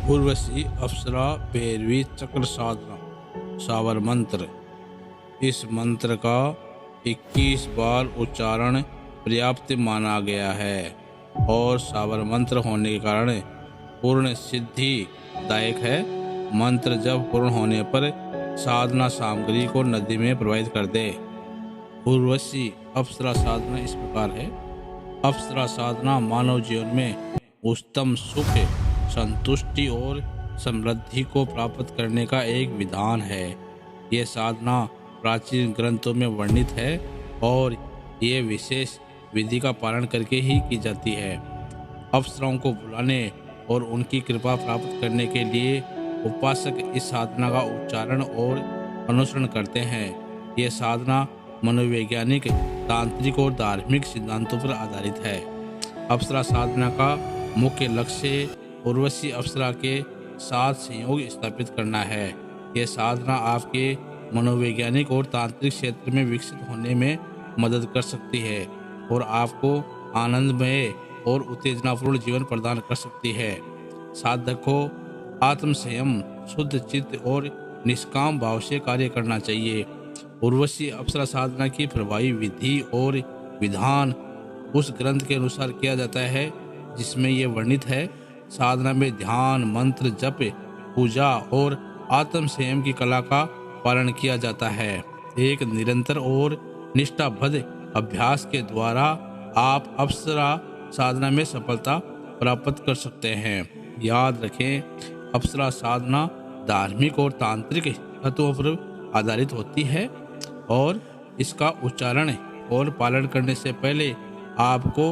उर्वशी अप्सरा भैरवी चक्र साधना सावर मंत्र। इस मंत्र का 21 बार उच्चारण पर्याप्त माना गया है और सावर मंत्र होने के कारण पूर्ण सिद्धि दायक है। मंत्र जब पूर्ण होने पर साधना सामग्री को नदी में प्रवाहित कर दे। उर्वशी अप्सरा साधना इस प्रकार है। अप्सरा साधना मानव जीवन में उच्चतम सुख, संतुष्टि और समृद्धि को प्राप्त करने का एक विधान है। यह साधना प्राचीन ग्रंथों में वर्णित है और ये विशेष विधि का पालन करके ही की जाती है। अप्सराओं को बुलाने और उनकी कृपा प्राप्त करने के लिए उपासक इस साधना का उच्चारण और अनुसरण करते हैं। यह साधना मनोवैज्ञानिक, तांत्रिक और धार्मिक सिद्धांतों पर आधारित है। अप्सरा साधना का मुख्य लक्ष्य उर्वशी अप्सरा के साथ संयोग स्थापित करना है। यह साधना आपके मनोवैज्ञानिक और तांत्रिक क्षेत्र में विकसित होने में मदद कर सकती है और आपको आनंदमय और उत्तेजनापूर्ण जीवन प्रदान कर सकती है। साधक को आत्म संयम, शुद्ध चित्त और निष्काम भाव से कार्य करना चाहिए। उर्वशी अप्सरा साधना की प्रभावी विधि और विधान उस ग्रंथ के अनुसार किया जाता है जिसमें यह वर्णित है। साधना में ध्यान, मंत्र जप, पूजा और आत्म संयम की कला का पालन किया जाता है। एक निरंतर और निष्ठाबद्ध अभ्यास के द्वारा आप अप्सरा साधना में सफलता प्राप्त कर सकते हैं। याद रखें, अप्सरा साधना धार्मिक और तांत्रिक तत्वों पर आधारित होती है और इसका उच्चारण और पालन करने से पहले आपको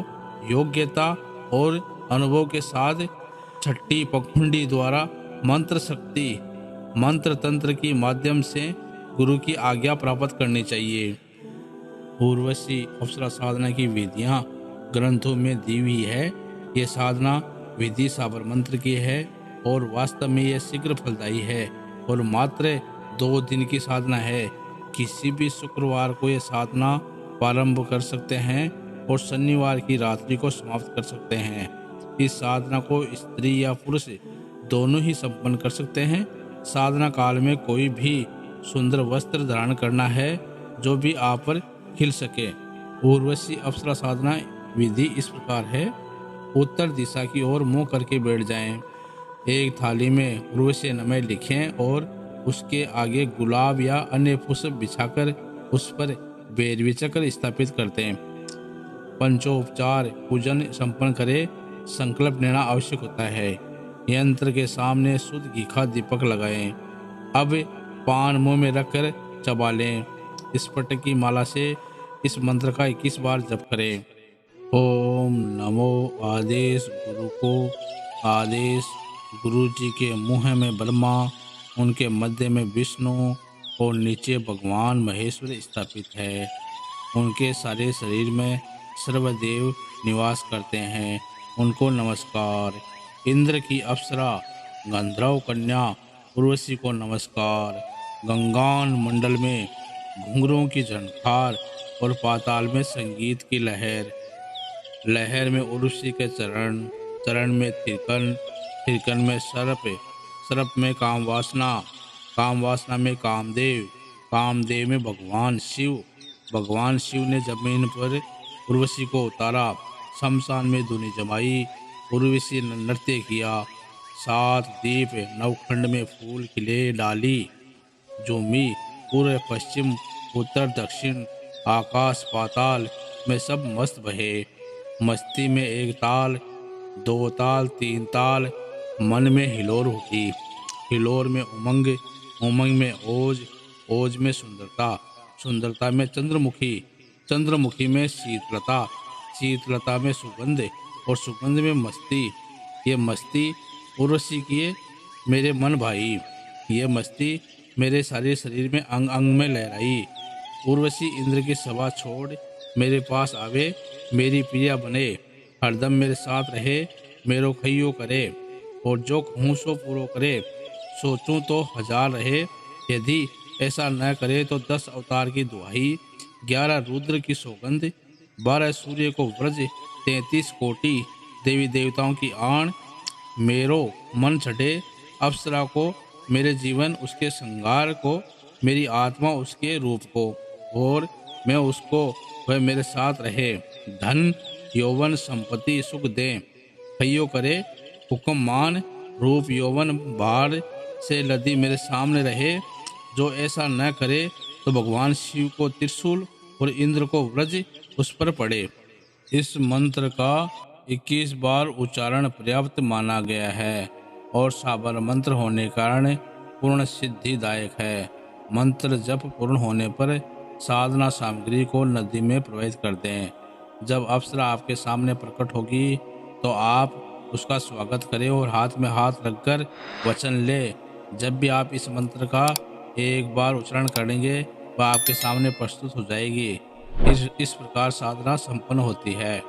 योग्यता और अनुभव के साथ छठी पखुंडी द्वारा मंत्र शक्ति, मंत्र तंत्र के माध्यम से गुरु की आज्ञा प्राप्त करनी चाहिए। उर्वशी अप्सरा साधना की विधियां ग्रंथों में दी हुई है। ये साधना विधि साबर मंत्र की है और वास्तव में यह शीघ्र फलदायी है और मात्र 2 दिन की साधना है। किसी भी शुक्रवार को यह साधना प्रारंभ कर सकते हैं और शनिवार की रात्रि को समाप्त कर सकते हैं। इस साधना को स्त्री या पुरुष दोनों ही संपन्न कर सकते हैं। साधना काल में कोई भी सुंदर वस्त्र धारण करना है जो भी आप पर खिल सके। उर्वशी अप्सरा साधना विधि इस प्रकार है। उत्तर दिशा की ओर मुंह करके बैठ जाएं। एक थाली में उर्वशी नमः लिखें और उसके आगे गुलाब या अन्य पुष्प बिछाकर उस पर भैरवी चक्र स्थापित करते हैं। पंचोपचार पूजन संपन्न करे, संकल्प लेना आवश्यक होता है। यंत्र के सामने शुद्ध घी का दीपक लगाएं। अब पान मुंह में रखकर चबा लें। स्फटिक की माला से इस मंत्र का 21 बार जप करें। ओम नमो आदेश गुरु को। आदेश गुरु जी के मुँह में ब्रह्मा, उनके मध्य में विष्णु और नीचे भगवान महेश्वर स्थापित है। उनके सारे शरीर में सर्वदेव निवास करते हैं। उनको नमस्कार। इंद्र की अप्सरा गंधर्व कन्या उर्वशी को नमस्कार। गंगान मंडल में घुंघरों की झनकार और पाताल में संगीत की लहर। लहर में उर्वशी के चरण, चरण में तिरकन, तिरकन में सर्प, सर्प में कामवासना, कामवासना में कामदेव, कामदेव में भगवान शिव। भगवान शिव ने जमीन पर उर्वशी को उतारा। शमशान में धुनी जमाई, उर्वशी ने नृत्य किया। 7 दीप नवखंड में फूल खिले डाली झूमी। पूर्व पश्चिम उत्तर दक्षिण आकाश पाताल में सब मस्त बहे। मस्ती में 1 ताल, 2 ताल, 3 ताल। मन में हिलोर उठी। हिलोर में उमंग, उमंग में ओज, ओज में सुंदरता, सुंदरता में चंद्रमुखी, चंद्रमुखी में शीतलता, शीतलता में सुगंध और सुगंध में मस्ती। ये मस्ती उर्वशी की है मेरे मन भाई। ये मस्ती मेरे सारे शरीर में अंग अंग में लहराई। उर्वशी इंद्र की सभा छोड़ मेरे पास आवे, मेरी प्रिया बने, हरदम मेरे साथ रहे, मेरो खइयो करे और जो कहूँ सो पूरो करे। सोचूं तो 1000 रहे, यदि ऐसा न करे तो 10 अवतार की दुहाई, 11 रुद्र की सौगंध, 12 सूर्य को व्रज, 33 कोटि देवी देवताओं की आण। मेरो मन छटे, अप्सरा को मेरे जीवन, उसके श्रृंगार को मेरी आत्मा, उसके रूप को, और मैं उसको, वह मेरे साथ रहे। धन यौवन संपत्ति सुख दे, कहियो करे हुक्म मान। रूप यौवन भार से लदी मेरे सामने रहे। जो ऐसा न करे तो भगवान शिव को त्रिशूल और इंद्र को वज्र उस पर पड़े। इस मंत्र का 21 बार उच्चारण पर्याप्त माना गया है और साबर मंत्र होने कारण पूर्ण सिद्धिदायक है। मंत्र जप पूर्ण होने पर साधना सामग्री को नदी में प्रवाहित कर दें। जब अप्सरा आपके सामने प्रकट होगी तो आप उसका स्वागत करें और हाथ में हाथ रखकर वचन ले। जब भी आप इस मंत्र का एक बार उच्चारण करेंगे वह आपके सामने प्रस्तुत हो जाएगी। इस प्रकार साधना संपन्न होती है।